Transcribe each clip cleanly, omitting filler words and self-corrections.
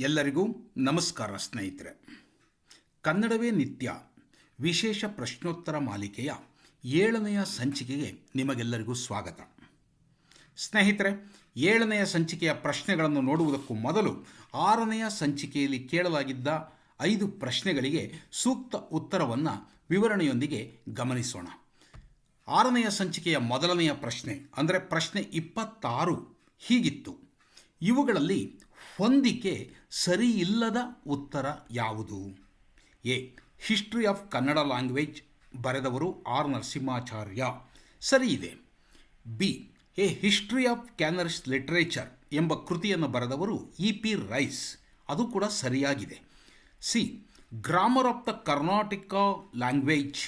ಎಲ್ಲರಿಗೂ ನಮಸ್ಕಾರ ಸ್ನೇಹಿತರೆ. ಕನ್ನಡವೇ ನಿತ್ಯ ವಿಶೇಷ ಪ್ರಶ್ನೋತ್ತರ ಮಾಲಿಕೆಯ 7ನೆಯ ಸಂಚಿಕೆಗೆ ನಿಮಗೆಲ್ಲರಿಗೂ ಸ್ವಾಗತ. ಸ್ನೇಹಿತರೆ, 7ನೆಯ ಸಂಚಿಕೆಯ ಪ್ರಶ್ನೆಗಳನ್ನು ನೋಡುವುದಕ್ಕೂ ಮೊದಲು 6ನೆಯ ಸಂಚಿಕೆಯಲ್ಲಿ ಕೇಳಲಾಗಿದ್ದ 5 ಪ್ರಶ್ನೆಗಳಿಗೆ ಸೂಕ್ತ ಉತ್ತರವನ್ನು ವಿವರಣೆಯೊಂದಿಗೆ ಗಮನಿಸೋಣ. 6ನೆಯ ಸಂಚಿಕೆಯ ಮೊದಲನೆಯ ಪ್ರಶ್ನೆ ಅಂದರೆ ಪ್ರಶ್ನೆ 26 ಹೀಗಿತ್ತು: ಇವುಗಳಲ್ಲಿ ಹೊಂದಿಕೆ ಸರಿಯಿಲ್ಲದ ಉತ್ತರ ಯಾವುದು? A. History of Kannada language ಬರೆದವರು ಆರ್ ನರಸಿಂಹಾಚಾರ್ಯ, ಸರಿ ಇದೆ. B. A history of Canarese literature ಎಂಬ ಕೃತಿಯನ್ನು ಬರೆದವರು ಇ.ಪಿ. ರೈಸ್, ಅದು ಕೂಡ ಸರಿಯಾಗಿದೆ. C. Grammar of the Karnataka language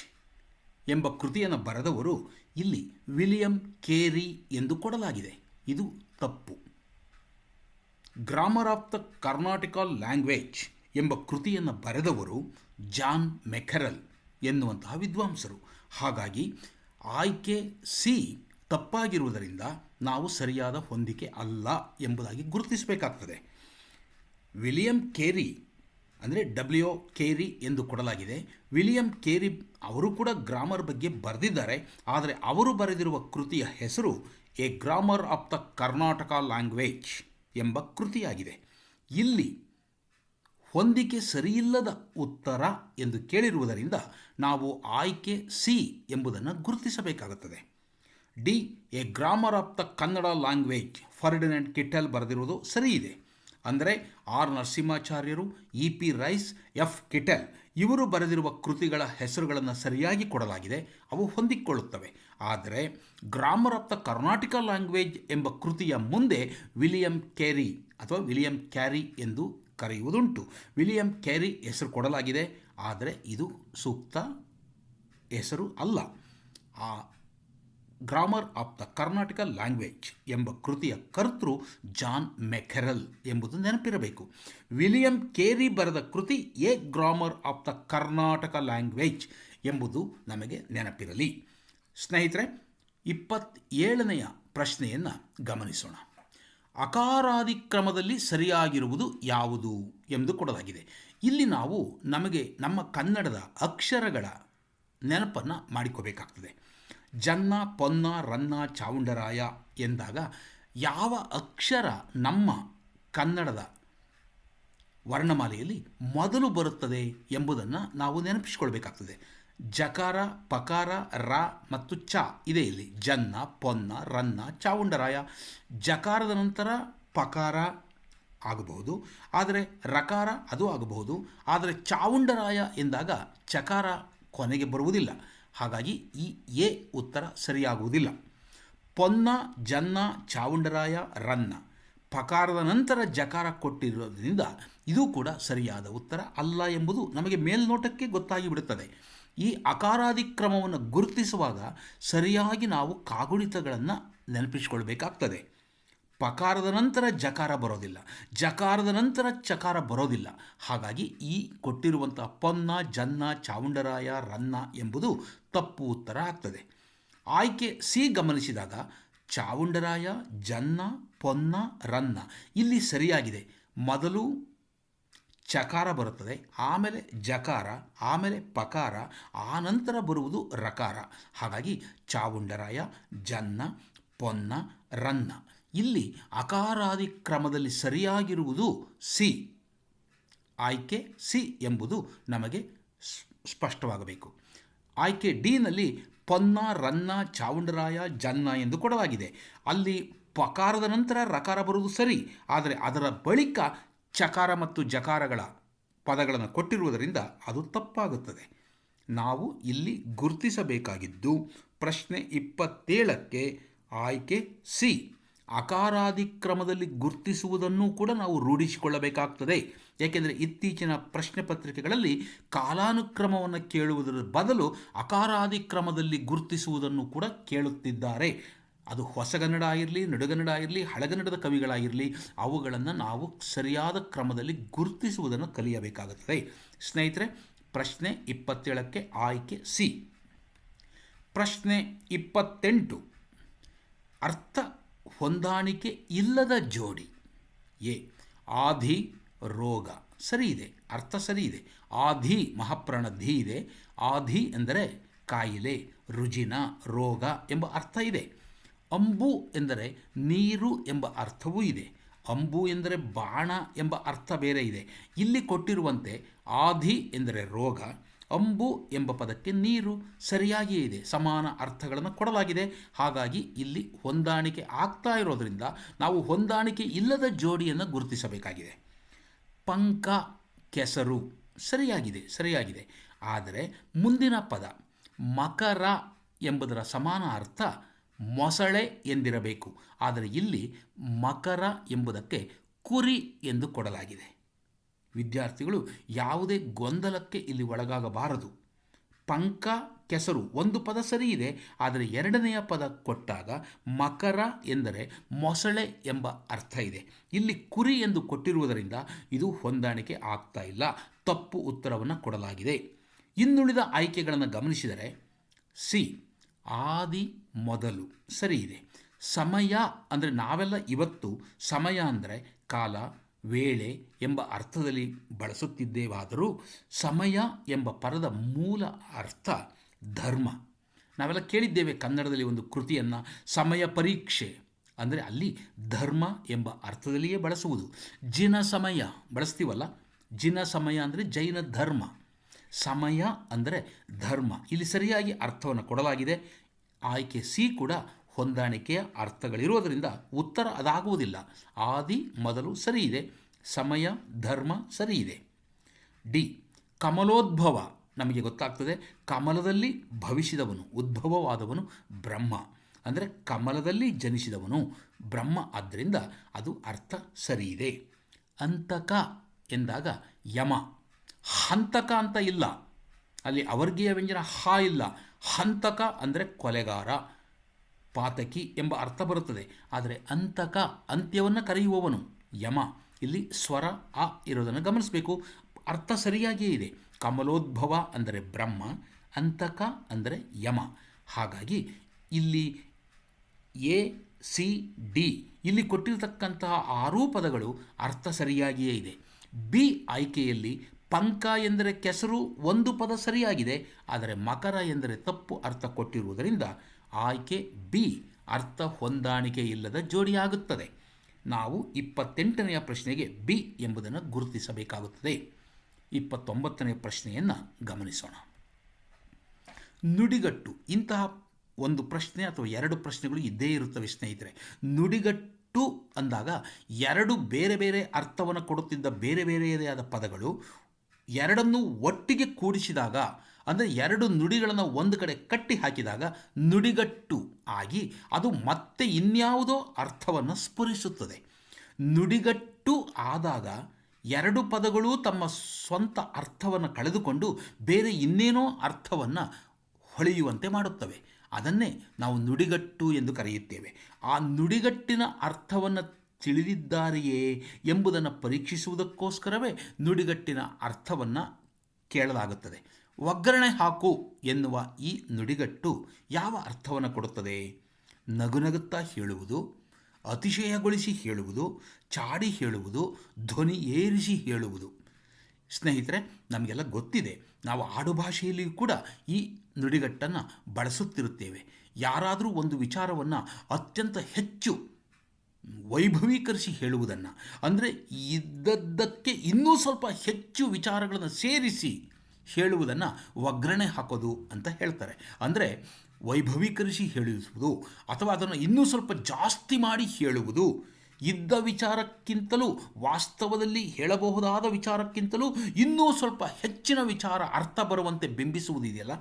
ಎಂಬ ಕೃತಿಯನ್ನು ಬರೆದವರು ಇಲ್ಲಿ ವಿಲಿಯಂ ಕೇರಿ ಎಂದು ಕೊಡಲಾಗಿದೆ, ಇದು ತಪ್ಪು. Grammar of the Karnataka language ಎಂಬ ಕೃತಿಯನ್ನು ಬರೆದವರು ಜಾನ್ ಮೆಕೆರೆಲ್ ಎನ್ನುವಂತಹ ವಿದ್ವಾಂಸರು. ಹಾಗಾಗಿ ಆಯ್ಕೆ ಸಿ ತಪ್ಪಾಗಿರುವುದರಿಂದ ನಾವು ಸರಿಯಾದ ಹೊಂದಿಕೆ ಅಲ್ಲ ಎಂಬುದಾಗಿ ಗುರುತಿಸಬೇಕಾಗ್ತದೆ. ವಿಲಿಯಂ ಕೇರಿ ಅಂದರೆ ಡಬ್ಲ್ಯೂ ಕೇರಿ ಎಂದು ಕೊಡಲಾಗಿದೆ. ವಿಲಿಯಂ ಕೇರಿ ಅವರು ಕೂಡ ಗ್ರಾಮರ್ ಬಗ್ಗೆ ಬರೆದಿದ್ದಾರೆ, ಆದರೆ ಅವರು ಬರೆದಿರುವ ಕೃತಿಯ ಹೆಸರು A grammar of the Karnataka language ಎಂಬ ಕೃತಿಯಾಗಿದೆ. ಇಲ್ಲಿ ಹೊಂದಿಕೆ ಸರಿಯಿಲ್ಲದ ಉತ್ತರ ಎಂದು ಕೇಳಿರುವುದರಿಂದ ನಾವು ಆಯ್ಕೆ ಸಿ ಎಂಬುದನ್ನು ಗುರುತಿಸಬೇಕಾಗುತ್ತದೆ. D. A grammar of the Kannada language Ferdinand Kittel ಬರೆದಿರುವುದು ಸರಿ ಇದೆ. ಅಂದರೆ ಆರ್ ನರಸಿಂಹಾಚಾರ್ಯರು, ಇ.ಪಿ. ರೈಸ್, ಎಫ್ ಕಿಟೆಲ್ ಇವರು ಬರೆದಿರುವ ಕೃತಿಗಳ ಹೆಸರುಗಳನ್ನು ಸರಿಯಾಗಿ ಕೊಡಲಾಗಿದೆ, ಅವು ಹೊಂದಿಕೊಳ್ಳುತ್ತವೆ. ಆದರೆ grammar of the Karnataka language ಎಂಬ ಕೃತಿಯ ಮುಂದೆ ವಿಲಿಯಂ ಕೇರಿ ಅಥವಾ ವಿಲಿಯಂ ಕ್ಯಾರಿ ಎಂದು ಕರೆಯುವುದುಂಟು. ವಿಲಿಯಂ ಕ್ಯಾರಿ ಹೆಸರು ಕೊಡಲಾಗಿದೆ, ಆದರೆ ಇದು ಸೂಕ್ತ ಹೆಸರು ಅಲ್ಲ. ಆ grammar of the Karnataka language ಎಂಬ ಕೃತಿಯ ಕರ್ತೃ ಜಾನ್ ಮೆಕೆರೆಲ್ ಎಂಬುದು ನೆನಪಿರಬೇಕು. ವಿಲಿಯಂ ಕೇರಿ ಬರೆದ ಕೃತಿ A grammar of the Karnataka language ಎಂಬುದು ನಮಗೆ ನೆನಪಿರಲಿ. ಸ್ನೇಹಿತರೆ, 27ನೆಯ ಪ್ರಶ್ನೆಯನ್ನು ಗಮನಿಸೋಣ. ಅಕಾರಾದಿಕ್ರಮದಲ್ಲಿ ಸರಿಯಾಗಿರುವುದು ಯಾವುದು ಎಂದು ಕೊಡಲಾಗಿದೆ. ಇಲ್ಲಿ ನಾವು ನಮ್ಮ ಕನ್ನಡದ ಅಕ್ಷರಗಳ ನೆನಪನ್ನು ಮಾಡಿಕೋಬೇಕಾಗ್ತದೆ. ಜನ್ನ, ಪೊನ್ನ, ರನ್ನ, ಚಾವುಂಡರಾಯ ಎಂದಾಗ ಯಾವ ಅಕ್ಷರ ನಮ್ಮ ಕನ್ನಡದ ವರ್ಣಮಾಲೆಯಲ್ಲಿ ಮೊದಲು ಬರುತ್ತದೆ ಎಂಬುದನ್ನು ನಾವು ನೆನಪಿಸಿಕೊಳ್ಬೇಕಾಗ್ತದೆ. ಜಕಾರ, ಪಕಾರ, ರ ಮತ್ತು ಚ ಇದೆ ಇಲ್ಲಿ. ಜನ್ನ, ಪೊನ್ನ, ರನ್ನ, ಚಾವುಂಡರಾಯ. ಜಕಾರದ ನಂತರ ಪಕಾರ ಆಗಬಹುದು, ಆದರೆ ರಕಾರ ಅದು ಆಗಬಹುದು. ಆದರೆ ಚಾವುಂಡರಾಯ ಎಂದಾಗ ಚಕಾರ ಕೊನೆಗೆ ಬರುವುದಿಲ್ಲ, ಹಾಗಾಗಿ ಈ ಎ ಉತ್ತರ ಸರಿಯಾಗುವುದಿಲ್ಲ. ಪೊನ್ನ, ಜನ್ನ, ಚಾವುಂಡರಾಯ, ರನ್ನ ಪಕಾರದ ನಂತರ ಜಕಾರ ಕೊಟ್ಟಿರೋದ್ರಿಂದ ಇದು ಕೂಡ ಸರಿಯಾದ ಉತ್ತರ ಅಲ್ಲ ಎಂಬುದು ನಮಗೆ ಮೇಲ್ನೋಟಕ್ಕೆ ಗೊತ್ತಾಗಿ ಬಿಡುತ್ತದೆ. ಈ ಅಕಾರಾದಿಕ್ರಮವನ್ನು ಗುರುತಿಸುವಾಗ ಸರಿಯಾಗಿ ನಾವು ಕಾಗುಣಿತಗಳನ್ನು ನೆನಪಿಸಿಕೊಳ್ಬೇಕಾಗ್ತದೆ. ಪಕಾರದ ನಂತರ ಜಕಾರ ಬರೋದಿಲ್ಲ, ಜಕಾರದ ನಂತರ ಚಕಾರ ಬರೋದಿಲ್ಲ. ಹಾಗಾಗಿ ಈ ಕೊಟ್ಟಿರುವಂಥ ಪೊನ್ನ, ಜನ್ನ, ಚಾವುಂಡರಾಯ, ರನ್ನ ಎಂಬುದು ತಪ್ಪು ಉತ್ತರ ಆಗ್ತದೆ. ಆಯ್ಕೆ ಸಿ ಗಮನಿಸಿದಾಗ ಚಾವುಂಡರಾಯ, ಜನ್ನ, ಪೊನ್ನ, ರನ್ನ ಇಲ್ಲಿ ಸರಿಯಾಗಿದೆ. ಮೊದಲು ಚಕಾರ ಬರುತ್ತದೆ, ಆಮೇಲೆ ಜಕಾರ, ಆಮೇಲೆ ಪಕಾರ, ಆನಂತರ ಬರುವುದು ರಕಾರ. ಹಾಗಾಗಿ ಚಾವುಂಡರಾಯ, ಜನ್ನ, ಪೊನ್ನ, ರನ್ನ ಇಲ್ಲಿ ಅಕಾರಾದಿಕ್ರಮದಲ್ಲಿ ಸರಿಯಾಗಿರುವುದು ಸಿ. ಆಯ್ಕೆ ಸಿ ಎಂಬುದು ನಮಗೆ ಸ್ಪಷ್ಟವಾಗಬೇಕು. ಆಯ್ಕೆ ಡಿನಲ್ಲಿ ಪೊನ್ನ, ರನ್ನ, ಚಾವುಂಡರಾಯ, ಜನ್ನ ಎಂದು ಕೊಡಲಾಗಿದೆ. ಅಲ್ಲಿ ಪಕಾರದ ನಂತರ ರಕಾರ ಬರುವುದು ಸರಿ, ಆದರೆ ಅದರ ಬಳಿಕ ಚಕಾರ ಮತ್ತು ಜಕಾರಗಳ ಪದಗಳನ್ನು ಕೊಟ್ಟಿರುವುದರಿಂದ ಅದು ತಪ್ಪಾಗುತ್ತದೆ. ನಾವು ಇಲ್ಲಿ ಗುರುತಿಸಬೇಕಾಗಿದ್ದು ಪ್ರಶ್ನೆ 27ಕ್ಕೆ ಆಯ್ಕೆ ಸಿ. ಅಕಾರಾದಿಕ್ರಮದಲ್ಲಿ ಗುರುತಿಸುವುದನ್ನು ಕೂಡ ನಾವು ರೂಢಿಸಿಕೊಳ್ಳಬೇಕಾಗ್ತದೆ. ಏಕೆಂದರೆ ಇತ್ತೀಚಿನ ಪ್ರಶ್ನೆ ಪತ್ರಿಕೆಗಳಲ್ಲಿ ಕಾಲಾನುಕ್ರಮವನ್ನು ಕೇಳುವುದರ ಬದಲು ಅಕಾರಾದಿಕ್ರಮದಲ್ಲಿ ಗುರುತಿಸುವುದನ್ನು ಕೂಡ ಕೇಳುತ್ತಿದ್ದಾರೆ. ಅದು ಹೊಸಗನ್ನಡ ಆಗಿರಲಿ, ನಡುಗನ್ನಡ ಆಗಿರಲಿ, ಹಳೆಗನ್ನಡದ ಕವಿಗಳಾಗಿರಲಿ, ಅವುಗಳನ್ನು ನಾವು ಸರಿಯಾದ ಕ್ರಮದಲ್ಲಿ ಗುರುತಿಸುವುದನ್ನು ಕಲಿಯಬೇಕಾಗುತ್ತದೆ. ಸ್ನೇಹಿತರೆ, ಪ್ರಶ್ನೆ 27ಕ್ಕೆ ಆಯ್ಕೆ ಸಿ. ಪ್ರಶ್ನೆ 28 ಅರ್ಥ ಹೊಂದಾಣಿಕೆ ಇಲ್ಲದ ಜೋಡಿ. ಎ. ಆಧಿ, ರೋಗ. ಸರಿ ಇದೆ, ಅರ್ಥ ಸರಿ ಇದೆ. ಆಧಿ ಮಹಾಪ್ರಾಣ ಧಿ ಇದೆ. ಆಧಿ ಎಂದರೆ ಕಾಯಿಲೆ, ರುಜಿನ, ರೋಗ ಎಂಬ ಅರ್ಥ ಇದೆ. ಅಂಬು ಎಂದರೆ ನೀರು ಎಂಬ ಅರ್ಥವೂ ಇದೆ. ಅಂಬು ಎಂದರೆ ಬಾಣ ಎಂಬ ಅರ್ಥ ಬೇರೆ ಇದೆ. ಇಲ್ಲಿ ಕೊಟ್ಟಿರುವಂತೆ ಆಧಿ ಎಂದರೆ ರೋಗ, ಅಂಬು ಎಂಬ ಪದಕ್ಕೆ ನೀರು ಸರಿಯಾಗಿಯೇ ಇದೆ. ಸಮಾನ ಅರ್ಥಗಳನ್ನು ಕೊಡಲಾಗಿದೆ. ಹಾಗಾಗಿ ಇಲ್ಲಿ ಹೊಂದಾಣಿಕೆ ಆಗ್ತಾ ಇರೋದರಿಂದ ನಾವು ಹೊಂದಾಣಿಕೆ ಇಲ್ಲದ ಜೋಡಿಯನ್ನು ಗುರುತಿಸಬೇಕಾಗಿದೆ. ಪಂಕ ಕೆಸರು ಸರಿಯಾಗಿದೆ. ಆದರೆ ಮುಂದಿನ ಪದ ಮಕರ ಎಂಬುದರ ಸಮಾನ ಅರ್ಥ ಮೊಸಳೆ ಎಂದಿರಬೇಕು. ಆದರೆ ಇಲ್ಲಿ ಮಕರ ಎಂಬುದಕ್ಕೆ ಕುರಿ ಎಂದು ಕೊಡಲಾಗಿದೆ. ವಿದ್ಯಾರ್ಥಿಗಳು ಯಾವುದೇ ಗೊಂದಲಕ್ಕೆ ಇಲ್ಲಿ ಒಳಗಾಗಬಾರದು. ಪಂಕ ಕೆಸರು ಒಂದು ಪದ ಸರಿ ಇದೆ, ಆದರೆ ಎರಡನೆಯ ಪದ ಕೊಟ್ಟಾಗ ಮಕರ ಎಂದರೆ ಮೊಸಳೆ ಎಂಬ ಅರ್ಥ ಇದೆ. ಇಲ್ಲಿ ಕುರಿ ಎಂದು ಕೊಟ್ಟಿರುವುದರಿಂದ ಇದು ಹೊಂದಾಣಿಕೆ ಆಗ್ತಾ ಇಲ್ಲ. ತಪ್ಪು ಉತ್ತರವನ್ನು ಕೊಡಲಾಗಿದೆ. ಇನ್ನುಳಿದ ಆಯ್ಕೆಗಳನ್ನು ಗಮನಿಸಿದರೆ ಸಿ ಆದಿ ಮೊದಲು ಸರಿ ಇದೆ. ಸಮಯ ಅಂದರೆ ನಾವೆಲ್ಲ ಇವತ್ತು ಸಮಯ ಅಂದರೆ ಕಾಲ, ವೇಳೆ ಎಂಬ ಅರ್ಥದಲ್ಲಿ ಬಳಸುತ್ತಿದ್ದೇವಾದರೂ ಸಮಯ ಎಂಬ ಪದದ ಮೂಲ ಅರ್ಥ ಧರ್ಮ. ನಾವೆಲ್ಲ ಕೇಳಿದ್ದೇವೆ ಕನ್ನಡದಲ್ಲಿ ಒಂದು ಕೃತಿಯನ್ನು, ಸಮಯ ಪರೀಕ್ಷೆ ಅಂದರೆ ಅಲ್ಲಿ ಧರ್ಮ ಎಂಬ ಅರ್ಥದಲ್ಲಿಯೇ ಬಳಸುವುದು. ಜಿನ ಸಮಯ ಬಳಸ್ತೀವಲ್ಲ, ಜಿನ ಸಮಯ ಅಂದರೆ ಜೈನ ಧರ್ಮ, ಸಮಯ ಅಂದರೆ ಧರ್ಮ. ಇಲ್ಲಿ ಸರಿಯಾಗಿ ಅರ್ಥವನ್ನು ಕೊಡಲಾಗಿದೆ. ಆಯ್ಕೆ ಸಿ ಕೂಡ ಹೊಂದಾಣಿಕೆಯ ಅರ್ಥಗಳಿರೋದರಿಂದ ಉತ್ತರ ಅದಾಗುವುದಿಲ್ಲ. ಆದಿ ಮೊದಲು ಸರಿ ಇದೆ, ಸಮಯ ಧರ್ಮ ಸರಿ ಇದೆ. ಡಿ ಕಮಲೋದ್ಭವ ನಮಗೆ ಗೊತ್ತಾಗ್ತದೆ. ಕಮಲದಲ್ಲಿ ಭವಿಸಿದವನು, ಉದ್ಭವವಾದವನು ಬ್ರಹ್ಮ. ಅಂದರೆ ಕಮಲದಲ್ಲಿ ಜನಿಸಿದವನು ಬ್ರಹ್ಮ. ಆದ್ದರಿಂದ ಅದು ಅರ್ಥ ಸರಿ ಇದೆ. ಅಂತಕ ಎಂದಾಗ ಯಮ. ಹಂತಕ ಅಂತ ಇಲ್ಲ, ಅಲ್ಲಿ ಅವರ್ಗೀಯ ವ್ಯಂಜನ ಹ ಇಲ್ಲ. ಹಂತಕ ಅಂದರೆ ಕೊಲೆಗಾರ, ಪಾತಕಿ ಎಂಬ ಅರ್ಥ ಬರುತ್ತದೆ. ಆದರೆ ಅಂತಕ ಅಂತ್ಯವನ್ನು ಕರೆಯುವವನು ಯಮ. ಇಲ್ಲಿ ಸ್ವರ ಅ ಇರೋದನ್ನು ಗಮನಿಸಬೇಕು. ಅರ್ಥ ಸರಿಯಾಗಿಯೇ ಇದೆ. ಕಮಲೋದ್ಭವ ಅಂದರೆ ಬ್ರಹ್ಮ, ಅಂತಕ ಅಂದರೆ ಯಮ. ಹಾಗಾಗಿ ಇಲ್ಲಿ ಎ ಸಿ ಡಿ ಇಲ್ಲಿ ಕೊಟ್ಟಿರತಕ್ಕಂತಹ 6 ಪದಗಳು ಅರ್ಥ ಸರಿಯಾಗಿಯೇ ಇದೆ. ಬಿ ಆಯ್ಕೆಯಲ್ಲಿ ಪಂಕ ಎಂದರೆ ಕೆಸರು ಒಂದು ಪದ ಸರಿಯಾಗಿದೆ, ಆದರೆ ಮಕರ ಎಂದರೆ ತಪ್ಪು ಅರ್ಥ ಕೊಟ್ಟಿರುವುದರಿಂದ ಆಯ್ಕೆ ಬಿ ಅರ್ಥ ಹೊಂದಾಣಿಕೆ ಇಲ್ಲದ ಜೋಡಿಯಾಗುತ್ತದೆ. ನಾವು 28ನೆಯ ಪ್ರಶ್ನೆಗೆ ಬಿ ಎಂಬುದನ್ನು ಗುರುತಿಸಬೇಕಾಗುತ್ತದೆ. 29ನೇ ಪ್ರಶ್ನೆಯನ್ನು ಗಮನಿಸೋಣ. ನುಡಿಗಟ್ಟು. ಇಂತಹ ಒಂದು ಪ್ರಶ್ನೆ ಅಥವಾ 2 ಪ್ರಶ್ನೆಗಳು ಇದ್ದೇ ಇರುತ್ತವೆ ಸ್ನೇಹಿತರೆ. ನುಡಿಗಟ್ಟು ಅಂದಾಗ 2 ಬೇರೆ ಬೇರೆ ಅರ್ಥವನ್ನು ಕೊಡುತ್ತಿದ್ದ ಬೇರೆ ಬೇರೆಯಾದ ಪದಗಳು ಎರಡನ್ನೂ ಒಟ್ಟಿಗೆ ಕೂಡಿಸಿದಾಗ, ಅಂದರೆ 2 ನುಡಿಗಳನ್ನು ಒಂದು ಕಡೆ ಕಟ್ಟಿ ಹಾಕಿದಾಗ ನುಡಿಗಟ್ಟು ಆಗಿ ಅದು ಮತ್ತೆ ಇನ್ಯಾವುದೋ ಅರ್ಥವನ್ನು ಸ್ಫುರಿಸುತ್ತದೆ. ನುಡಿಗಟ್ಟು ಆದಾಗ 2 ಪದಗಳು ತಮ್ಮ ಸ್ವಂತ ಅರ್ಥವನ್ನು ಕಳೆದುಕೊಂಡು ಬೇರೆ ಇನ್ನೇನೋ ಅರ್ಥವನ್ನು ಹೊಳೆಯುವಂತೆ ಮಾಡುತ್ತವೆ. ಅದನ್ನೇ ನಾವು ನುಡಿಗಟ್ಟು ಎಂದು ಕರೆಯುತ್ತೇವೆ. ಆ ನುಡಿಗಟ್ಟಿನ ಅರ್ಥವನ್ನು ತಿಳಿದಿದ್ದಾರೆಯೇ ಎಂಬುದನ್ನು ಪರೀಕ್ಷಿಸುವುದಕ್ಕೋಸ್ಕರವೇ ನುಡಿಗಟ್ಟಿನ ಅರ್ಥವನ್ನು ಕೇಳಲಾಗುತ್ತದೆ. ಒಗ್ಗರಣೆ ಹಾಕು ಎನ್ನುವ ಈ ನುಡಿಗಟ್ಟು ಯಾವ ಅರ್ಥವನ್ನು ಕೊಡುತ್ತದೆ? ನಗುನಗುತ್ತಾ ಹೇಳುವುದು, ಅತಿಶಯಗೊಳಿಸಿ ಹೇಳುವುದು, ಚಾಡಿ ಹೇಳುವುದು, ಧ್ವನಿ ಏರಿಸಿ ಹೇಳುವುದು. ಸ್ನೇಹಿತರೆ, ನಮಗೆಲ್ಲ ಗೊತ್ತಿದೆ, ನಾವು ಆಡುಭಾಷೆಯಲ್ಲಿಯೂ ಕೂಡ ಈ ನುಡಿಗಟ್ಟನ್ನು ಬಳಸುತ್ತಿರುತ್ತೇವೆ. ಯಾರಾದರೂ ಒಂದು ವಿಚಾರವನ್ನು ಅತ್ಯಂತ ಹೆಚ್ಚು ವೈಭವೀಕರಿಸಿ ಹೇಳುವುದನ್ನು, ಅಂದರೆ ಇದ್ದದ್ದಕ್ಕೆ ಇನ್ನೂ ಸ್ವಲ್ಪ ಹೆಚ್ಚು ವಿಚಾರಗಳನ್ನು ಸೇರಿಸಿ ಹೇಳುವುದನ್ನು ಒಗ್ಗರಣೆ ಹಾಕೋದು ಅಂತ ಹೇಳ್ತಾರೆ. ಅಂದರೆ ವೈಭವೀಕರಿಸಿ ಹೇಳುವುದು ಅಥವಾ ಅದನ್ನು ಇನ್ನೂ ಸ್ವಲ್ಪ ಜಾಸ್ತಿ ಮಾಡಿ ಹೇಳುವುದು. ಇದ್ದ ವಿಚಾರಕ್ಕಿಂತಲೂ, ವಾಸ್ತವದಲ್ಲಿ ಹೇಳಬಹುದಾದ ವಿಚಾರಕ್ಕಿಂತಲೂ ಇನ್ನೂ ಸ್ವಲ್ಪ ಹೆಚ್ಚಿನ ವಿಚಾರ ಅರ್ಥ ಬರುವಂತೆ ಬಿಂಬಿಸುವುದು ಇದೆಯಲ್ಲ,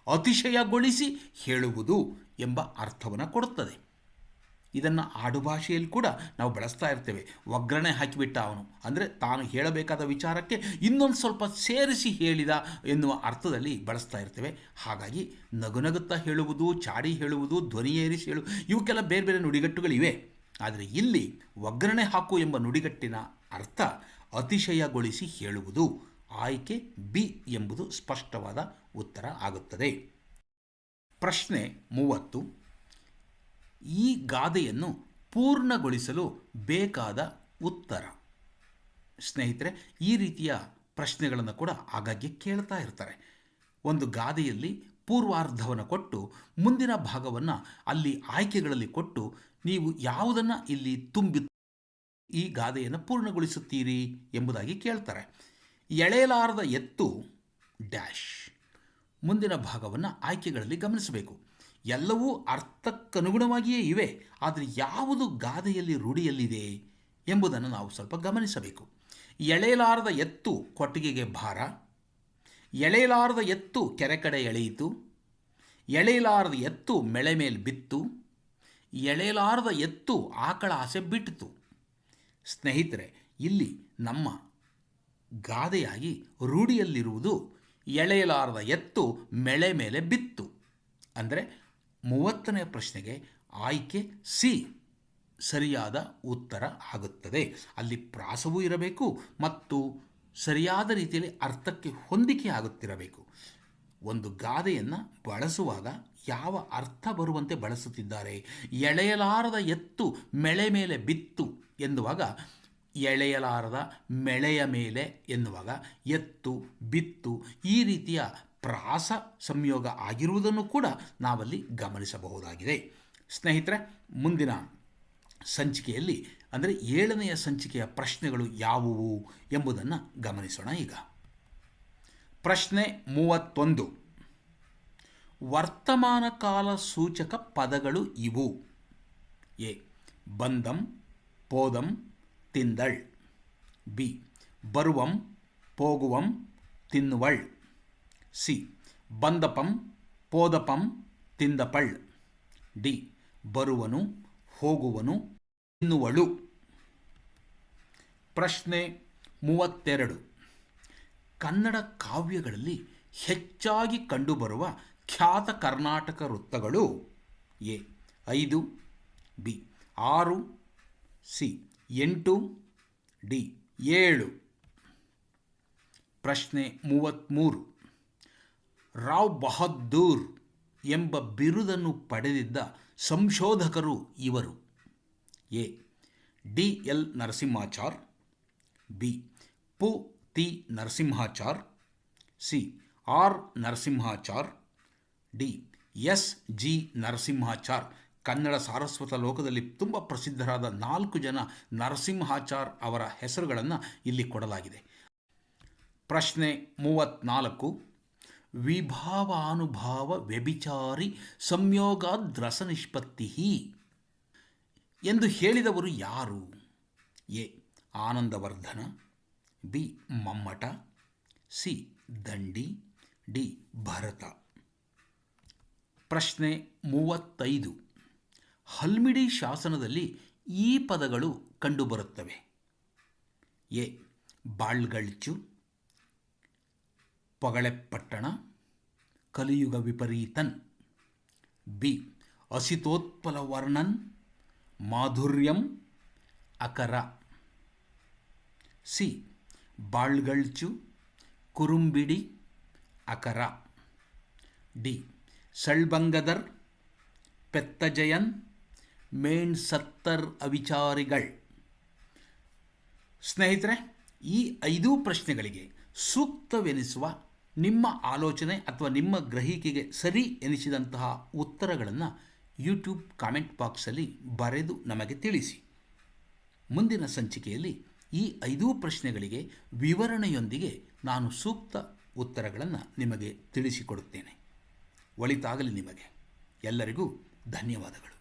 ಅತಿಶಯಗೊಳಿಸಿ ಹೇಳುವುದು ಎಂಬ ಅರ್ಥವನ್ನು ಕೊಡುತ್ತದೆ. ಇದನ್ನು ಆಡುಭಾಷೆಯಲ್ಲಿ ಕೂಡ ನಾವು ಬಳಸ್ತಾ ಇರ್ತೇವೆ. ಒಗ್ಗರಣೆ ಹಾಕಿಬಿಟ್ಟ ಅವನು, ಅಂದರೆ ತಾನು ಹೇಳಬೇಕಾದ ವಿಚಾರಕ್ಕೆ ಇನ್ನೊಂದು ಸ್ವಲ್ಪ ಸೇರಿಸಿ ಹೇಳಿದ ಎನ್ನುವ ಅರ್ಥದಲ್ಲಿ ಬಳಸ್ತಾ ಇರ್ತೇವೆ. ಹಾಗಾಗಿ ನಗುನಗುತ್ತಾ ಹೇಳುವುದು, ಚಾಡಿ ಹೇಳುವುದು, ಧ್ವನಿ ಏರಿಸಿ ಇವಕ್ಕೆಲ್ಲ ಬೇರೆ ಬೇರೆ ನುಡಿಗಟ್ಟುಗಳಿವೆ. ಆದರೆ ಇಲ್ಲಿ ಒಗ್ಗರಣೆ ಹಾಕು ಎಂಬ ನುಡಿಗಟ್ಟಿನ ಅರ್ಥ ಅತಿಶಯಗೊಳಿಸಿ ಹೇಳುವುದು. ಆಯ್ಕೆ ಬಿ ಎಂಬುದು ಸ್ಪಷ್ಟವಾದ ಉತ್ತರ ಆಗುತ್ತದೆ. ಪ್ರಶ್ನೆ 30. ಈ ಗಾದೆಯನ್ನು ಪೂರ್ಣಗೊಳಿಸಲು ಬೇಕಾದ ಉತ್ತರ. ಸ್ನೇಹಿತರೆ, ಈ ರೀತಿಯ ಪ್ರಶ್ನೆಗಳನ್ನು ಕೂಡ ಆಗಾಗ್ಗೆ ಕೇಳ್ತಾ ಇರ್ತಾರೆ. ಒಂದು ಗಾದೆಯಲ್ಲಿ ಪೂರ್ವಾರ್ಧವನ್ನು ಕೊಟ್ಟು ಮುಂದಿನ ಭಾಗವನ್ನು ಅಲ್ಲಿ ಆಯ್ಕೆಗಳಲ್ಲಿ ಕೊಟ್ಟು ನೀವು ಯಾವುದನ್ನು ಇಲ್ಲಿ ತುಂಬಿ ಈ ಗಾದೆಯನ್ನು ಪೂರ್ಣಗೊಳಿಸುತ್ತೀರಿ ಎಂಬುದಾಗಿ ಕೇಳ್ತಾರೆ. ಎಳೆಯಲಾರದ ಎತ್ತು ಡ್ಯಾಶ್. ಮುಂದಿನ ಭಾಗವನ್ನು ಆಯ್ಕೆಗಳಲ್ಲಿ ಗಮನಿಸಬೇಕು. ಎಲ್ಲವೂ ಅರ್ಥಕ್ಕನುಗುಣವಾಗಿಯೇ ಇವೆ, ಆದರೆ ಯಾವುದು ಗಾದೆಯಲ್ಲಿ ರೂಢಿಯಲ್ಲಿದೆ ಎಂಬುದನ್ನು ನಾವು ಸ್ವಲ್ಪ ಗಮನಿಸಬೇಕು. ಎಳೆಯಲಾರದ ಎತ್ತು ಕೊಟ್ಟಿಗೆಗೆ ಭಾರ, ಎಳೆಯಲಾರದ ಎತ್ತು ಕೆರೆ ಕಡೆ ಎಳೆಯಿತು, ಎಳೆಯಲಾರದ ಎತ್ತು ಮೆಳೆ ಮೇಲೆ ಬಿತ್ತು, ಎಳೆಯಲಾರದ ಎತ್ತು ಆಕಳ ಆಸೆ ಬಿಟ್ಟಿತು. ಸ್ನೇಹಿತರೆ, ಇಲ್ಲಿ ನಮ್ಮ ಗಾದೆಯಾಗಿ ರೂಢಿಯಲ್ಲಿರುವುದು ಎಳೆಯಲಾರದ ಎತ್ತು ಮೆಳೆ ಮೇಲೆ ಬಿತ್ತು. ಅಂದರೆ 30ನೇ ಪ್ರಶ್ನೆಗೆ ಆಯ್ಕೆ ಸಿ ಸರಿಯಾದ ಉತ್ತರ ಆಗುತ್ತದೆ. ಅಲ್ಲಿ ಪ್ರಾಸವೂ ಇರಬೇಕು ಮತ್ತು ಸರಿಯಾದ ರೀತಿಯಲ್ಲಿ ಅರ್ಥಕ್ಕೆ ಹೊಂದಿಕೆ ಆಗುತ್ತಿರಬೇಕು. ಒಂದು ಗಾದೆಯನ್ನು ಬಳಸುವಾಗ ಯಾವ ಅರ್ಥ ಬರುವಂತೆ ಬಳಸುತ್ತಿದ್ದಾರೆ. ಎಳೆಯಲಾರದ ಎತ್ತು ಮೆಳೆ ಮೇಲೆ ಬಿತ್ತು ಎನ್ನುವಾಗ ಎಳೆಯಲಾರದ ಮೆಳೆಯ ಮೇಲೆ ಎನ್ನುವಾಗ ಎತ್ತು ಬಿತ್ತು ಈ ರೀತಿಯ ಪ್ರಾಸ ಸಂಯೋಗ ಆಗಿರುವುದನ್ನು ಕೂಡ ನಾವಲ್ಲಿ ಗಮನಿಸಬಹುದಾಗಿದೆ. ಸ್ನೇಹಿತರೆ, ಮುಂದಿನ ಸಂಚಿಕೆಯಲ್ಲಿ ಅಂದರೆ 7ನೆಯ ಸಂಚಿಕೆಯ ಪ್ರಶ್ನೆಗಳು ಯಾವುವು ಎಂಬುದನ್ನು ಗಮನಿಸೋಣ. ಈಗ ಪ್ರಶ್ನೆ 31. ವರ್ತಮಾನ ಕಾಲ ಸೂಚಕ ಪದಗಳು ಇವು. ಎ ಬಂದಂ ಪೋದಂ ತಿಂದಳ್. ಬಿ ಬರುವಂ ಪೋಗುವಂ ತಿನ್ನುವಳ್. ಸಿ ಬಂದಪಂ ಪೋದಪಂ ತಿಂದಪಳ್. ಡಿ ಬರುವನು ಹೋಗುವನು ತಿನ್ನುವಳು. ಪ್ರಶ್ನೆ 32. ಕನ್ನಡ ಕಾವ್ಯಗಳಲ್ಲಿ ಹೆಚ್ಚಾಗಿ ಕಂಡುಬರುವ ಖ್ಯಾತ ಕರ್ನಾಟಕ ವೃತ್ತಗಳು. A 5, B 6, C 8, D 7. ಪ್ರಶ್ನೆ 33. ರಾವ್ ಬಹದ್ದೂರ್ ಎಂಬ ಬಿರುದನ್ನು ಪಡೆದಿದ್ದ ಸಂಶೋಧಕರು ಇವರು. A D L Narasimhachar. B Pu Ti Narasimhachar. C R Narasimhachar. D S G Narasimhachar. Kannada ಸಾರಸ್ವತ ಲೋಕದಲ್ಲಿ ತುಂಬ ಪ್ರಸಿದ್ಧರಾದ 4 ಜನ ನರಸಿಂಹಾಚಾರ್ ಅವರ ಹೆಸರುಗಳನ್ನು ಇಲ್ಲಿ ಕೊಡಲಾಗಿದೆ. ಪ್ರಶ್ನೆ 34. ವಿಭಾವಾನುಭಾವ ವ್ಯಭಿಚಾರಿ ಸಂಯೋಗಾದ್ರಸ ನಿಷ್ಪತ್ತಿ ಎಂದು ಹೇಳಿದವರು ಯಾರು? ಎ ಆನಂದವರ್ಧನ. ಬಿ ಮಮ್ಮಟ. ಸಿ ದಂಡಿ. ಡಿ ಭರತ. ಪ್ರಶ್ನೆ 35. ಹಲ್ಮಿಡಿ ಶಾಸನದಲ್ಲಿ ಈ ಪದಗಳು ಕಂಡುಬರುತ್ತವೆ. ಎ ಬಾಳ್ಗಳ್ಚು, ಪಗಳೆಪ್ಪಟ್ಟಣ, ಕಲಿಯುಗ ವಿಪರೀತನ್. ಬಿ ಅಸಿತೋತ್ಪಲ ವರ್ಣನ್, ಮಾಧುರ್ಯಂ ಅಕರ. ಸಿ ಬಾಳ್ಗಳ್ಚು, ಕುರುಂಬಿಡಿ, ಅಕರ. ಡಿ ಸಳ್ಬಂಗದರ್, ಪೆತ್ತಜಯನ್, ಮೇಣ್ ಸತ್ತರ್ ಅವಿಚಾರಿಗಳ್. ಸ್ನೇಹಿತರೆ, ಈ 5 ಪ್ರಶ್ನೆಗಳಿಗೆ ಸೂಕ್ತವೆನಿಸುವ ನಿಮ್ಮ ಆಲೋಚನೆ ಅಥವಾ ನಿಮ್ಮ ಗ್ರಹಿಕೆಗೆ ಸರಿ ಎನಿಸಿದಂತಹ ಉತ್ತರಗಳನ್ನು ಯೂಟ್ಯೂಬ್ ಕಾಮೆಂಟ್ ಬಾಕ್ಸಲ್ಲಿ ಬರೆದು ನಮಗೆ ತಿಳಿಸಿ. ಮುಂದಿನ ಸಂಚಿಕೆಯಲ್ಲಿ ಈ 5 ಪ್ರಶ್ನೆಗಳಿಗೆ ವಿವರಣೆಯೊಂದಿಗೆ ನಾನು ಸೂಕ್ತ ಉತ್ತರಗಳನ್ನು ನಿಮಗೆ ತಿಳಿಸಿಕೊಡುತ್ತೇನೆ. ಒಳಿತಾಗಲಿ ನಿಮಗೆ. ಎಲ್ಲರಿಗೂ ಧನ್ಯವಾದಗಳು.